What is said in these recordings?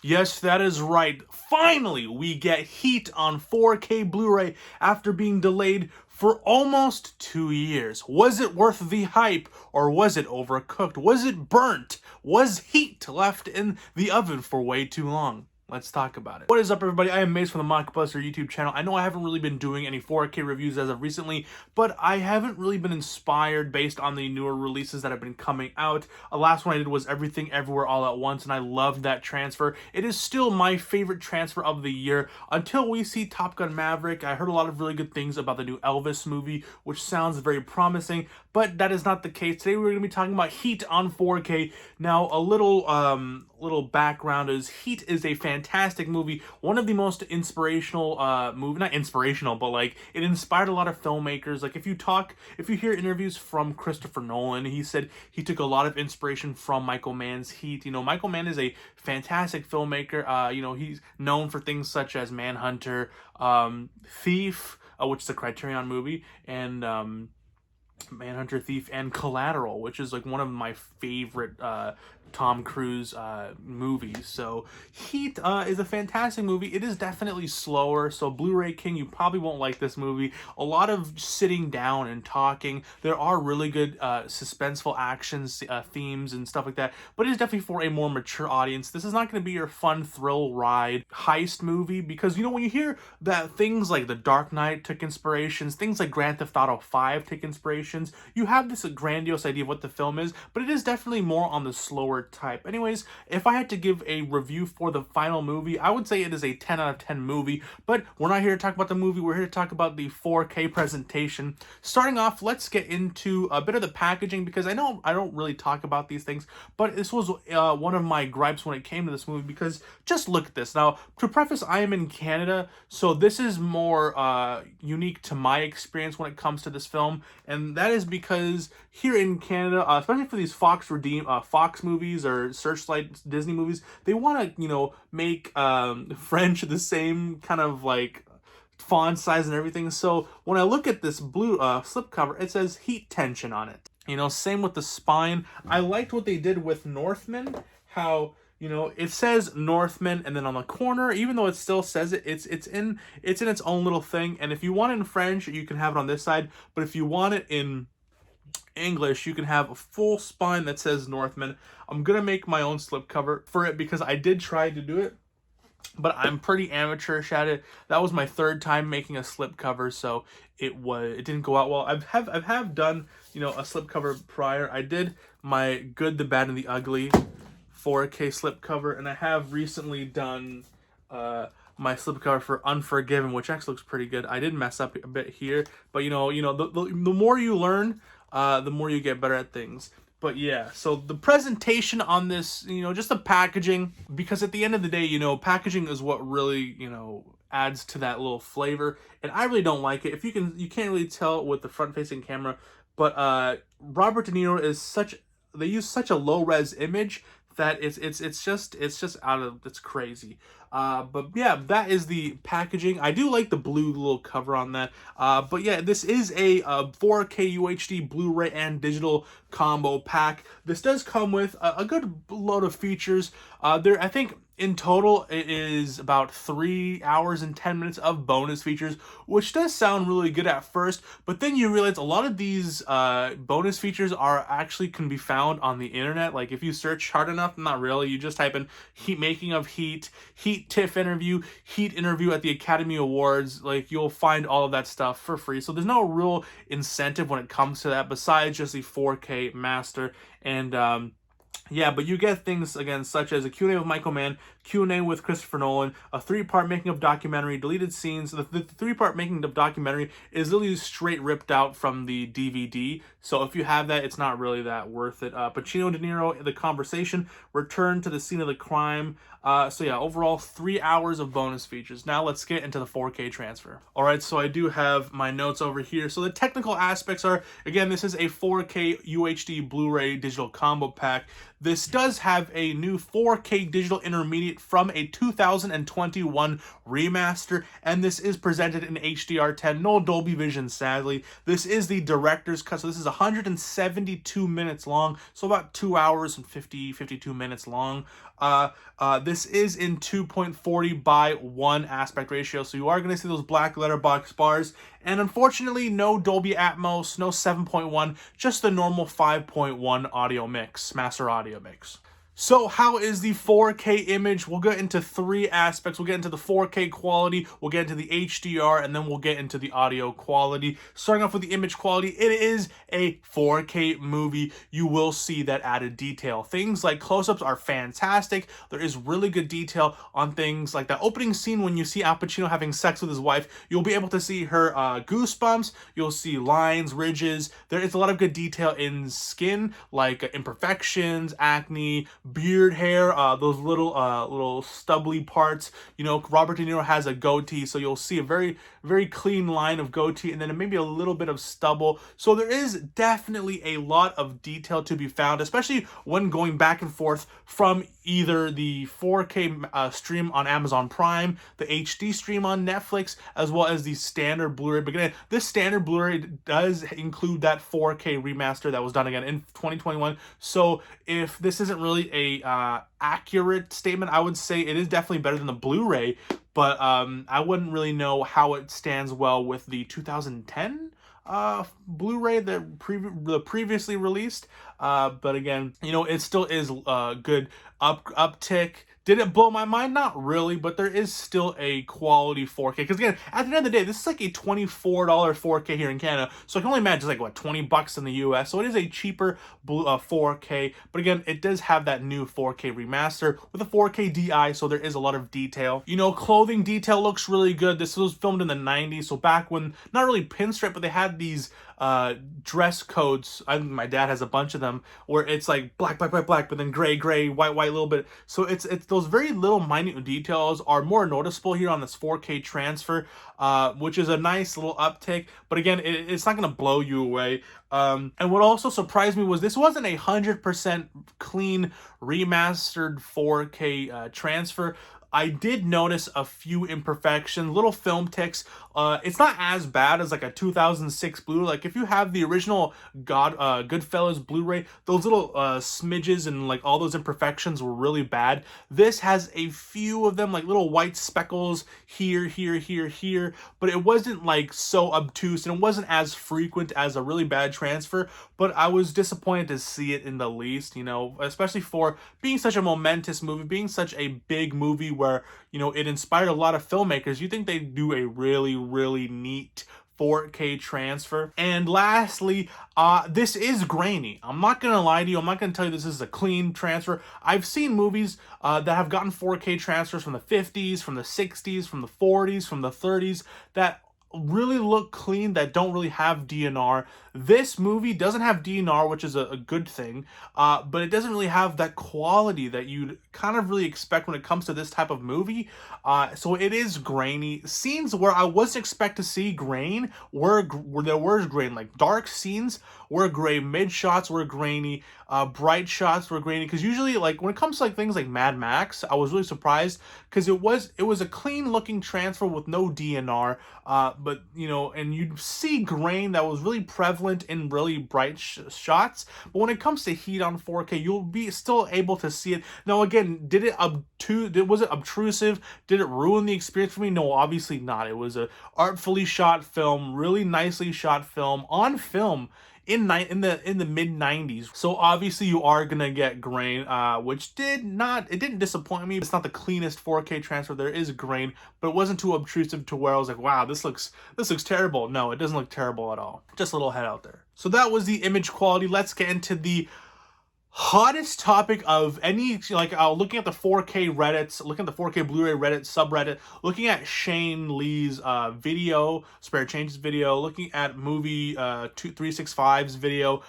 Yes, that is right. Finally, we get Heat on 4K Blu-ray after being delayed for almost 2 years. Was it worth the hype, or was it overcooked? Was it burnt? Was Heat left in the oven for way too long? Let's talk about it. What is up, everybody? I am Mace from the Mockbuster YouTube channel. I know I haven't really been doing any 4K reviews as of recently, but I haven't really been inspired based on the newer releases that have been coming out. The last one I did was Everything Everywhere All at Once, and I loved that transfer. It is still my favorite transfer of the year until we see Top Gun Maverick. I heard a lot of really good things about the new Elvis movie, which sounds very promising, but that is not the case. Today we're going to be talking about Heat on 4K. Now, a little background is Heat is a fantastic movie, one of the most inspirational not inspirational, but like it inspired a lot of filmmakers. Like if you hear interviews from Christopher Nolan, he said he took a lot of inspiration from Michael Mann's Heat. You know, Michael Mann is a fantastic filmmaker. You know, he's known for things such as Manhunter, Thief, which is a Criterion movie, and Manhunter, Thief, and Collateral, which is like one of my favorite Tom Cruise movies. So Heat is a fantastic movie. It is definitely slower, so Blu-ray King, you probably won't like this movie. A lot of sitting down and talking. There are really good suspenseful actions, themes and stuff like that, but it is definitely for a more mature audience. This is not going to be your fun thrill ride heist movie, because you know, when you hear that things like The Dark Knight took inspirations, things like Grand Theft Auto 5 take inspirations, you have this grandiose idea of what the film is, but it is definitely more on the slower type. Anyways, if I had to give a review for the final movie, I would say it is a 10 out of 10 movie, but we're not here to talk about the movie, we're here to talk about the 4K presentation. Starting off, let's get into a bit of the packaging, because I know I don't really talk about these things, but this was one of my gripes when it came to this movie, because just look at this. Now, to preface, I am in Canada, so this is more unique to my experience when it comes to this film, and that is because here in Canada, especially for these Fox movies or Searchlight Disney movies, they want to, you know, make French the same kind of like font size and everything. So when I look at this blue slipcover, it says Heat Tension on it. You know, same with the spine. I liked what they did with Northman, how, you know, it says Northman, and then on the corner, even though it still says it, it's in its own little thing. And if you want it in French, you can have it on this side, but if you want it in English, you can have a full spine that says Northman. I'm gonna make my own slipcover for it, because I did try to do it, but I'm pretty amateurish at it. That was my third time making a slipcover, so it didn't go out well. I've done, you know, a slipcover prior. I did my Good, the Bad, and the Ugly 4K slipcover, and I have recently done my slipcover for Unforgiven, which actually looks pretty good. I did mess up a bit here, but you know, the more you learn, the more you get better at things. But yeah, so the presentation on this, you know, just the packaging, because at the end of the day, you know, packaging is what really, you know, adds to that little flavor, and I really don't like it. If you can't really tell with the front-facing camera, but Robert De Niro is they use such a low-res image that it's just crazy. But yeah, that is the packaging. I do like the blue little cover on that. But yeah, this is a 4K UHD Blu-ray and digital combo pack. This does come with a good load of features. I think in total, it is about 3 hours and 10 minutes of bonus features, which does sound really good at first, but then you realize a lot of these bonus features can be found on the internet. Like if you search hard enough, not really, you just type in making of Heat, Heat TIFF interview, Heat interview at the Academy Awards, like you'll find all of that stuff for free. So there's no real incentive when it comes to that, besides just the 4K master. And yeah, but you get things, again, such as a Q&A with Michael Mann, Q&A with Christopher Nolan, a 3-part making of documentary, deleted scenes. The 3-part making of documentary is literally straight ripped out from the DVD. So if you have that, it's not really that worth it. Pacino, De Niro, The Conversation, return to the scene of the crime. So yeah, overall 3 hours of bonus features. Now let's get into the 4K transfer. All right, so I do have my notes over here. So the technical aspects are, again, this is a 4K UHD Blu-ray digital combo pack. this does have a new 4K digital intermediate from a 2021 remaster, and this is presented in HDR10, no Dolby Vision sadly. This is the director's cut, so this is 172 minutes long, so about 2 hours and 52 minutes long. This is in 2.40 by 1 aspect ratio, so you are going to see those black letterbox bars, and unfortunately no Dolby Atmos, no 7.1, just the normal 5.1 audio mix, master audio mix. So how is the 4K image? We'll get into 3 aspects. We'll get into the 4K quality, we'll get into the HDR, and then we'll get into the audio quality. Starting off with the image quality, it is a 4K movie. You will see that added detail. Things like close-ups are fantastic. There is really good detail on things like that opening scene when you see Al Pacino having sex with his wife. You'll be able to see her goosebumps. You'll see lines, ridges. There is a lot of good detail in skin, like imperfections, acne, beard hair, those little stubbly parts. You know, Robert De Niro has a goatee, so you'll see a very clean line of goatee, and then maybe a little bit of stubble. So there is definitely a lot of detail to be found, especially when going back and forth from either the 4K stream on Amazon Prime, the HD stream on Netflix, as well as the standard Blu-ray. But again, this standard Blu-ray does include that 4K remaster that was done again in 2021. So if this isn't really a accurate statement, I would say it is definitely better than the Blu-ray, but I wouldn't really know how it stands well with the 2010 Blu-ray that previously released. But again, you know, it still is good uptick. Did it blow my mind? Not really, but there is still a quality 4K. Because again, at the end of the day, this is like a $24 4K here in Canada. So I can only imagine it's like, what, 20 bucks in the US. So it is a cheaper 4K. But again, it does have that new 4K remaster with a 4K DI. So there is a lot of detail. You know, clothing detail looks really good. This was filmed in the 90s. So back when, not really pinstripe, but they had these dress codes. I think my dad has a bunch of them where it's like black, but then gray, white, a little bit. So it's those very little minute details are more noticeable here on this 4K transfer, which is a nice little uptick. But again, it's not going to blow you away. And what also surprised me was this wasn't 100% clean remastered 4K transfer. I did notice a few imperfections, little film ticks. It's not as bad as like a 2006 Blu-ray. Like if you have the original Goodfellas Blu-ray, those little smidges and like all those imperfections were really bad. This has a few of them, like little white speckles here, but it wasn't like so obtuse and it wasn't as frequent as a really bad transfer. But I was disappointed to see it in the least, you know, especially for being such a momentous movie, being such a big movie where, you know, it inspired a lot of filmmakers. You think they do a really neat 4K transfer. And lastly, this is grainy. I'm not gonna lie to you. I'm not gonna tell you this is a clean transfer. I've seen movies that have gotten 4K transfers from the 50s, from the 60s, from the 40s, from the 30s that really look clean, that don't really have DNR. This movie doesn't have DNR, which is a good thing, but it doesn't really have that quality that you'd kind of really expect when it comes to this type of movie. So it is grainy. Scenes where I wasn't expect to see grain where there was grain, like dark scenes were gray, mid shots were grainy, bright shots were grainy. Because usually, like when it comes to like things like Mad Max, I was really surprised because it was a clean looking transfer with no DNR. But you know, and you'd see grain that was really prevalent in really bright shots. But when it comes to heat on 4K, you'll be still able to see it. Now again, was it obtrusive? Did it ruin the experience for me? No, obviously not. It was a artfully shot film, really nicely shot film on film in the mid 90s. So obviously you are gonna get grain, which didn't disappoint me. It's not the cleanest 4K transfer. There is grain, but it wasn't too obtrusive to where I was like, wow, this looks terrible. No, it doesn't look terrible at all. Just a little head out there. So that was the image quality. Let's get into the hottest topic of any, like looking at the 4K Reddits, looking at the 4K Blu-ray Reddit subreddit, looking at Shane Lee's video, Spare Changes video, looking at movie 365's video.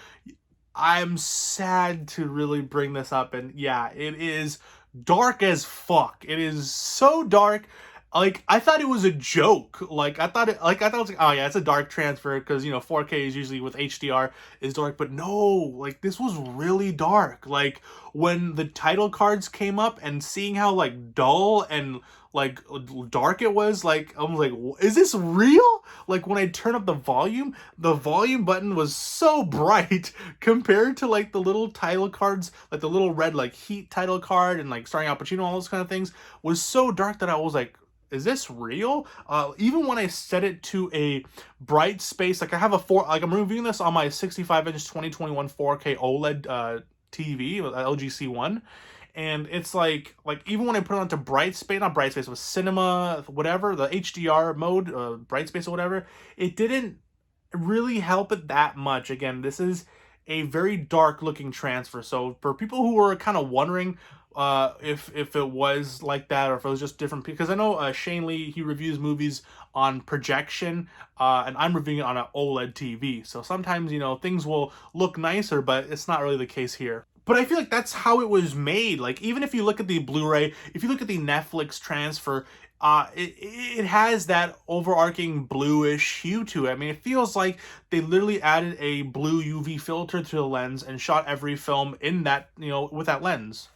I'm sad to really bring this up, and yeah, it is dark as fuck. It is so dark. Like, I thought it was a joke. I thought it was like, oh yeah, it's a dark transfer because 4K is usually with HDR is dark, but no, like this was really dark. Like when the title cards came up and seeing how like dull and like dark it was, like I was like, is this real? Like when I turn up the volume button was so bright compared to like the little title cards, like the little red like Heat title card and like starring Al Pacino, all those kind of things was so dark that I was like, is this real? Even when I set it to a bright space, like I have a I'm reviewing this on my 65-inch 2021 4K OLED TV, LG C1, and it's like even when I put it onto bright space, not bright space, with cinema, whatever, the HDR mode, bright space or whatever, it didn't really help it that much. Again, this is a very dark looking transfer. So for people who were kind of wondering if it was like that or if it was just different, because I know Shane Lee, he reviews movies on projection, and I'm reviewing it on an OLED TV. So sometimes things will look nicer, but it's not really the case here. But I feel like that's how it was made. Like even if you look at the Blu-ray, if you look at the Netflix transfer, it has that overarching bluish hue to it. I mean, it feels like they literally added a blue UV filter to the lens and shot every film in that, with that lens.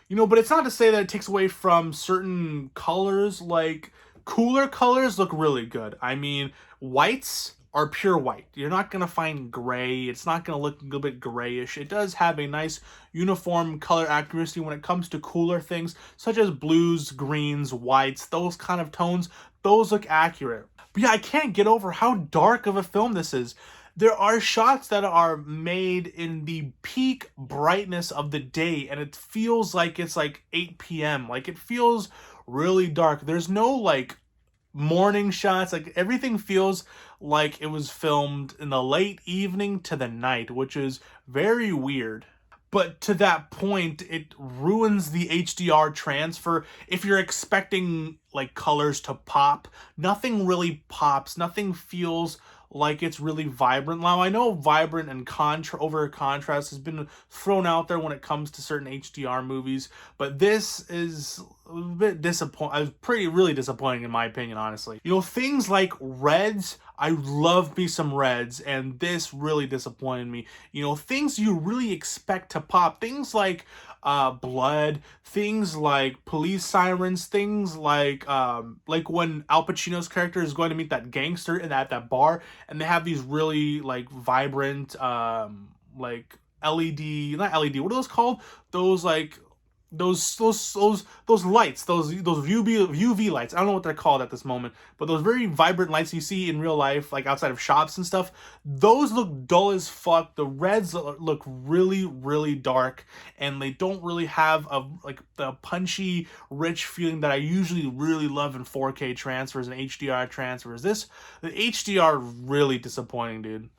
But it's not to say that it takes away from certain colors. Like cooler colors look really good. I mean, whites are pure white. You're not going to find gray. It's not going to look a little bit grayish. It does have a nice uniform color accuracy when it comes to cooler things, such as blues, greens, whites, those kind of tones. Those look accurate. But yeah, I can't get over how dark of a film this is. There are shots that are made in the peak brightness of the day, and it feels like it's like 8 p.m. Like it feels really dark. There's no like morning shots. Like everything feels like it was filmed in the late evening to the night, which is very weird. But to that point, it ruins the HDR transfer. If you're expecting like colors to pop, nothing really pops. Nothing feels like it's really vibrant. Now I know vibrant and over contrast has been thrown out there when it comes to certain HDR movies, but this is a bit disappointing. Really disappointing in my opinion, honestly. Things like reds, I love me some reds, and this really disappointed me. Things you really expect to pop, things like blood, things like police sirens, things like when Al Pacino's character is going to meet that gangster at that bar, and they have these really like vibrant like LED, not LED, what are those called? Those like those lights, those UV lights. I don't know what they're called at this moment, but those very vibrant lights you see in real life, like outside of shops and stuff, those look dull as fuck. The reds look really, really dark, and they don't really have the punchy, rich feeling that I usually really love in 4K transfers and HDR transfers. The HDR really disappointing, dude.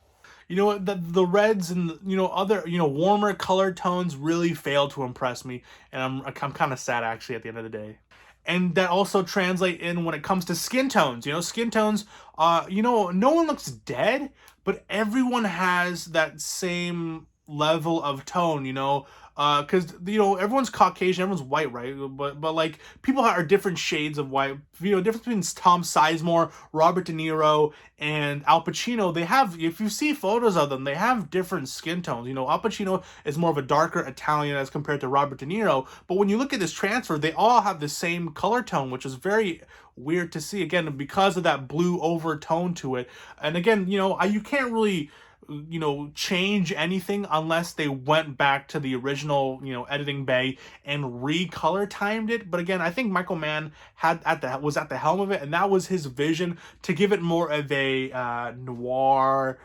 The reds and other warmer color tones really fail to impress me, and I'm kind of sad actually at the end of the day. And that also translate in when it comes to skin tones. Skin tones, no one looks dead, but everyone has that same level of tone, because everyone's Caucasian, everyone's white, right? But like people are different shades of white. Difference between Tom Sizemore, Robert De Niro, and Al Pacino. They have, if you see photos of them, they have different skin tones. Al Pacino is more of a darker Italian as compared to Robert De Niro. But when you look at this transfer, they all have the same color tone, which is very weird to see. Again, because of that blue overtone to it. And again, you can't really change anything unless they went back to the original, editing bay and recolor timed it. But again, I think Michael Mann was at the helm of it, and that was his vision to give it more of a noir,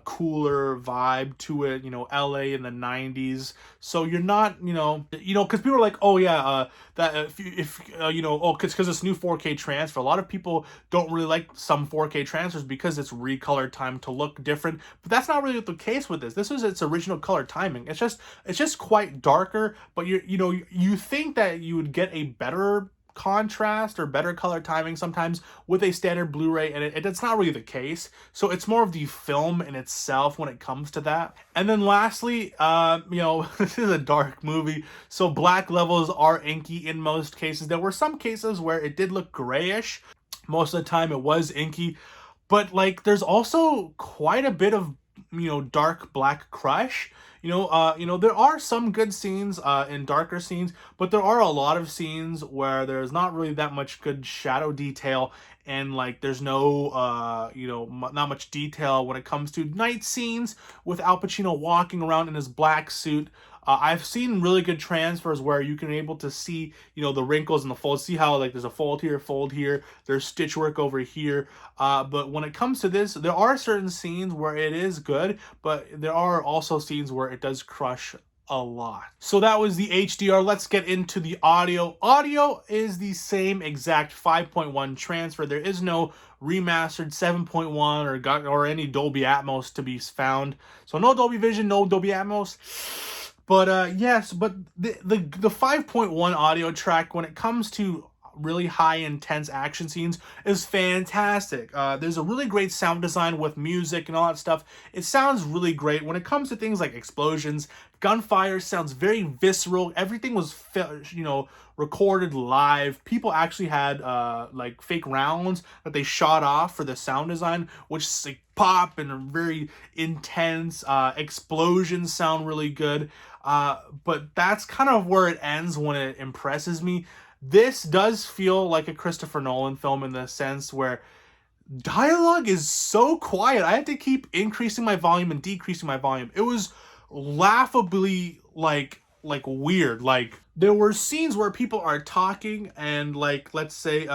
cooler vibe to it. LA in the 90s. So you're not, because people are like, oh yeah, that if because it's new 4K transfer. A lot of people don't really like some 4K transfers because it's recolor time to look different. But that's not really the case with this. This is its original color timing. It's just quite darker. But you think that you would get a better contrast or better color timing sometimes with a standard Blu-ray, and it's not really the case. So it's more of the film in itself when it comes to that. And then lastly, this is a dark movie, so black levels are inky in most cases. There were some cases where it did look grayish. Most of the time it was inky, but like there's also quite a bit of dark black crush. There are some good scenes in darker scenes, but there are a lot of scenes where there's not really that much good shadow detail, and like there's no not much detail when it comes to night scenes with Al Pacino walking around in his black suit. I've seen really good transfers where you can able to see, the wrinkles and the folds. See how like there's a fold here, there's stitch work over here. But when it comes to this, there are certain scenes where it is good, but there are also scenes where it does crush a lot. So that was the HDR. Let's get into the audio. Audio is the same exact 5.1 transfer. There is no remastered 7.1 or any Dolby Atmos to be found. So no Dolby Vision, no Dolby Atmos. But yes, but the 5.1 audio track, when it comes to really high intense action scenes, is fantastic. There's a really great sound design with music and all that stuff. It sounds really great. When it comes to things like explosions, gunfire sounds very visceral. Everything was recorded live. People actually had like fake rounds that they shot off for the sound design, which like pop and are very intense. Explosions sound really good. But that's kind of where it ends when it impresses me. This does feel like a Christopher Nolan film in the sense where dialogue is so quiet. I had to keep increasing my volume and decreasing my volume. It was laughably like weird. Like there were scenes where people are talking and like, let's say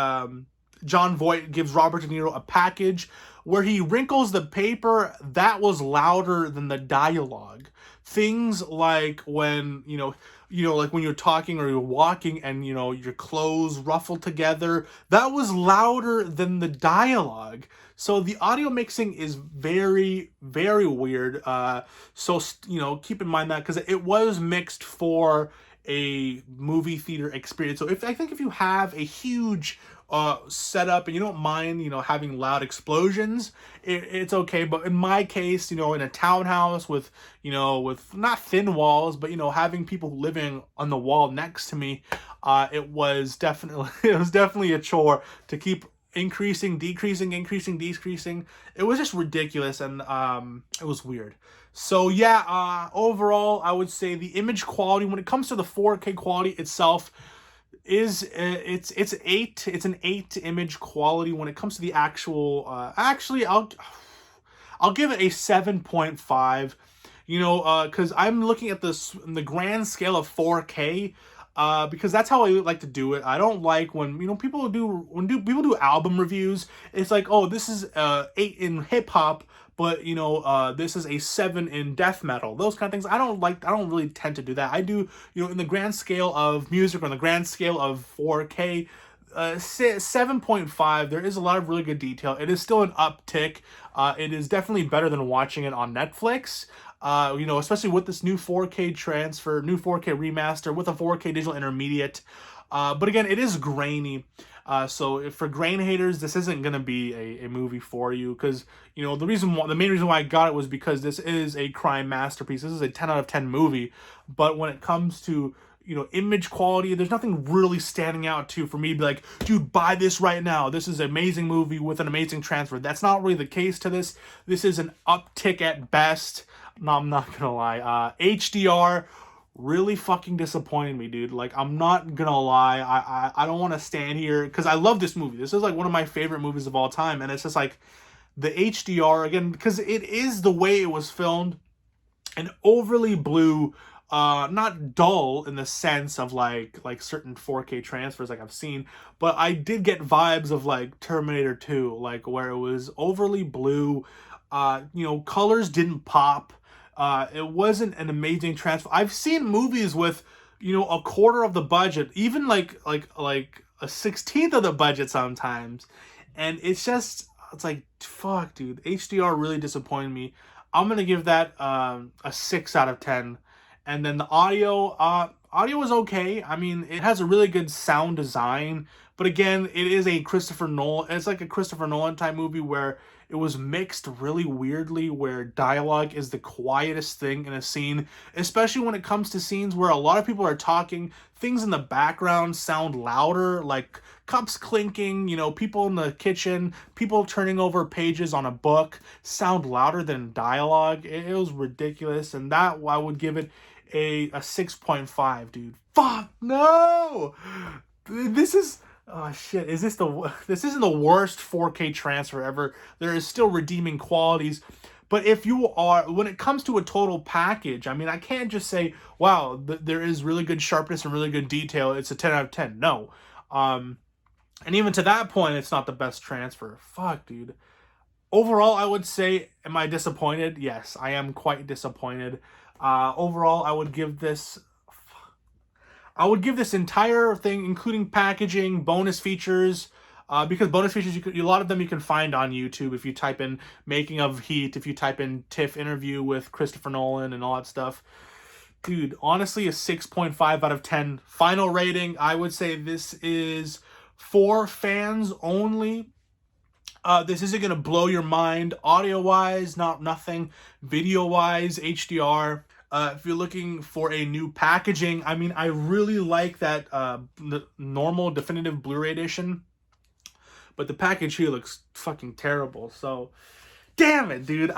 John Voight gives Robert De Niro a package where he wrinkles the paper. That was louder than the dialogue. Things like when, like when you're talking or you're walking and, your clothes ruffle together, that was louder than the dialogue. So the audio mixing is very, very weird. So keep in mind that, because it was mixed for a movie theater experience. So I think if you have a huge setup and you don't mind having loud explosions, it's okay. But in my case, in a townhouse with not thin walls, but having people living on the wall next to me, it was definitely a chore to keep increasing, decreasing, increasing, decreasing. It was just ridiculous, and it was weird. So yeah, overall I would say the image quality when it comes to the 4K quality itself is it's an 8 image quality. When it comes to the actual actually I'll give it a 7.5, because I'm looking at this in the grand scale of 4K, because that's how I like to do it. I don't like when people do album reviews. It's like, oh, this is 8 in hip hop, but this is a 7 in death metal. Those kind of things I don't really tend to do that. I do, in the grand scale of music or in the grand scale of 4K, 7.5. There is a lot of really good detail. It is still an uptick. It is definitely better than watching it on Netflix. Especially with this new 4K transfer, new 4K remaster with a 4K digital intermediate. But again, it is grainy. So if for grain haters, this isn't going to be a movie for you, because, the main reason why I got it was because this is a crime masterpiece. This is a 10 out of 10 movie. But when it comes to, image quality, there's nothing really standing out for me to be like, dude, buy this right now. This is an amazing movie with an amazing transfer. That's not really the case to this. This is an uptick at best. No, I'm not gonna lie. HDR really fucking disappointed me, dude. Like, I'm not gonna lie. I don't want to stand here, because I love this movie. This is like one of my favorite movies of all time, and it's just like the HDR again, because it is the way it was filmed, and overly blue. Not dull in the sense of like certain 4K transfers like I've seen, but I did get vibes of like Terminator 2, like where it was overly blue. Colors didn't pop. It wasn't an amazing transfer. I've seen movies with, a quarter of the budget, even like a 16th of the budget sometimes. And it's like, fuck, dude, HDR really disappointed me. I'm going to give that a 6 out of 10. And then the audio, audio is okay. I mean, it has a really good sound design, but again, it is a Christopher Nolan. It's like a Christopher Nolan type movie where it was mixed really weirdly, where dialogue is the quietest thing in a scene, especially when it comes to scenes where a lot of people are talking. Things in the background sound louder, like cups clinking, you know, people in the kitchen, people turning over pages on a book sound louder than dialogue. It was ridiculous, and that I would give it a 6.5, dude. Fuck no! This is oh shit. This isn't the worst 4K transfer ever. There is still redeeming qualities. But if you are, when it comes to a total package, I mean, I can't just say, wow, there is really good sharpness and really good detail. It's a 10 out of 10. No. And even to that point, it's not the best transfer. Fuck, dude. Overall, I would say, am I disappointed? Yes, I am quite disappointed. Overall, I would give this entire thing, including packaging, bonus features, because bonus features, a lot of them you can find on YouTube if you type in making of Heat, if you type in TIFF interview with Christopher Nolan and all that stuff. Dude, honestly, a 6.5 out of 10. Final rating, I would say this is for fans only. This isn't going to blow your mind audio-wise, nothing. Video-wise, HDR. If you're looking for a new packaging, I mean, I really like that the normal definitive Blu-ray edition, but the package here looks fucking terrible. So, damn it, dude.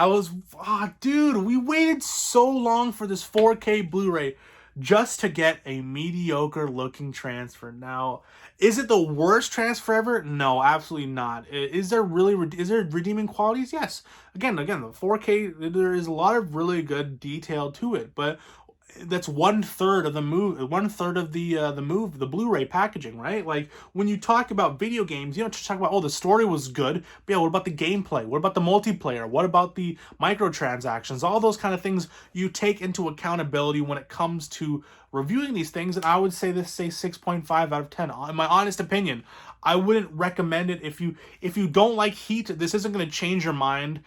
Dude, we waited so long for this 4K Blu-ray just to get a mediocre looking transfer. Now, is it the worst transfer ever? No, absolutely not. Is there redeeming qualities? Yes. Again, the 4K, there is a lot of really good detail to it, but that's 1/3 of the move, 1/3 of the Blu-ray packaging, right? Like when you talk about video games, you don't just talk about, oh, the story was good, but yeah, what about the gameplay? What about the multiplayer? What about the microtransactions? All those kind of things you take into accountability when it comes to reviewing these things. And I would say this is a 6.5 out of 10. In my honest opinion, I wouldn't recommend it if you don't like Heat. This isn't going to change your mind.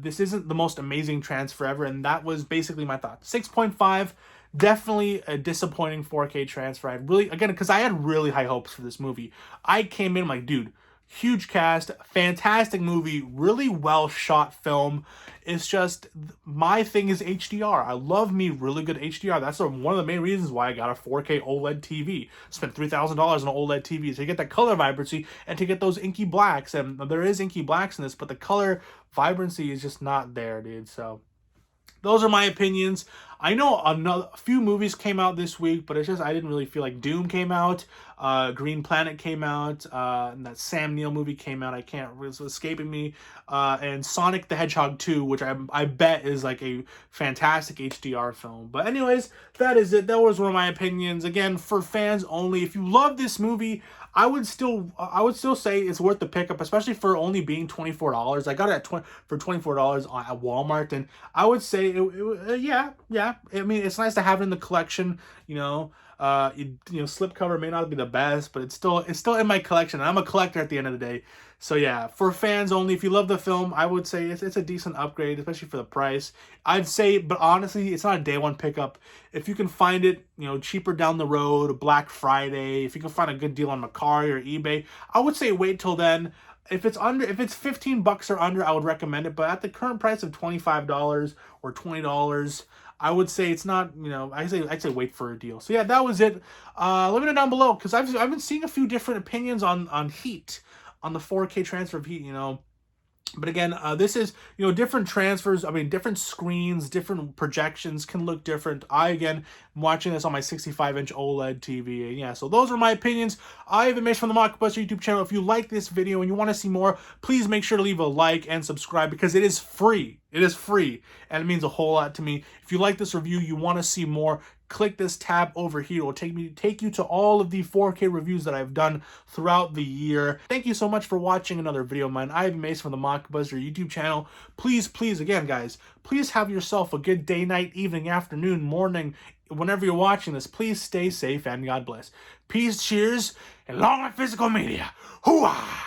This isn't the most amazing transfer ever, and that was basically my thought. 6.5, definitely a disappointing 4K transfer. Because I had really high hopes for this movie. I came in like, dude, huge cast, fantastic movie, really well shot film. It's just, my thing is HDR. I love me really good HDR. That's one of the main reasons why I got a 4K OLED TV. Spent $3,000 on an OLED TV to get that color vibrancy and to get those inky blacks. And there is inky blacks in this, but the color vibrancy is just not there, dude. So those are my opinions. I know a few movies came out this week, but it's just I didn't really feel like Doom came out. Green Planet came out. And that Sam Neill movie came out. It's escaping me. And Sonic the Hedgehog 2, which I bet is like a fantastic HDR film. But anyways, that is it. That was one of my opinions. Again, for fans only. If you love this movie, I would still say it's worth the pickup, especially for only being $24. I got it for $24 at Walmart, and I would say, yeah. I mean, it's nice to have it in the collection. You know, slipcover may not be the best, but it's still in my collection. And I'm a collector at the end of the day. So yeah, for fans only, if you love the film, I would say it's a decent upgrade, especially for the price. I'd say, but honestly, it's not a day one pickup. If you can find it, cheaper down the road, Black Friday, if you can find a good deal on Mercari or eBay, I would say wait till then. If it's $15 or under, I would recommend it. But at the current price of $25 or $20, I would say it's not, I'd say wait for a deal. So yeah, that was it. Let me know down below, because I've been seeing a few different opinions on Heat, on the 4K transfer of Heat, But again, this is, different transfers. I mean, different screens, different projections can look different. Again, am watching this on my 65-inch OLED TV. And yeah, so those are my opinions. I have Mitch from the Mockbuster YouTube channel. If you like this video and you want to see more, please make sure to leave a like and subscribe, because it is free. It is free, and it means a whole lot to me. If you like this review, you want to see more, click this tab over here. It will take you to all of the 4K reviews that I've done throughout the year. Thank you so much for watching another video of mine. I'm Mace from the Mockbuster YouTube channel. Please, again, guys, please have yourself a good day, night, evening, afternoon, morning, whenever you're watching this. Please stay safe and God bless. Peace, cheers, and long live physical media. Hooah!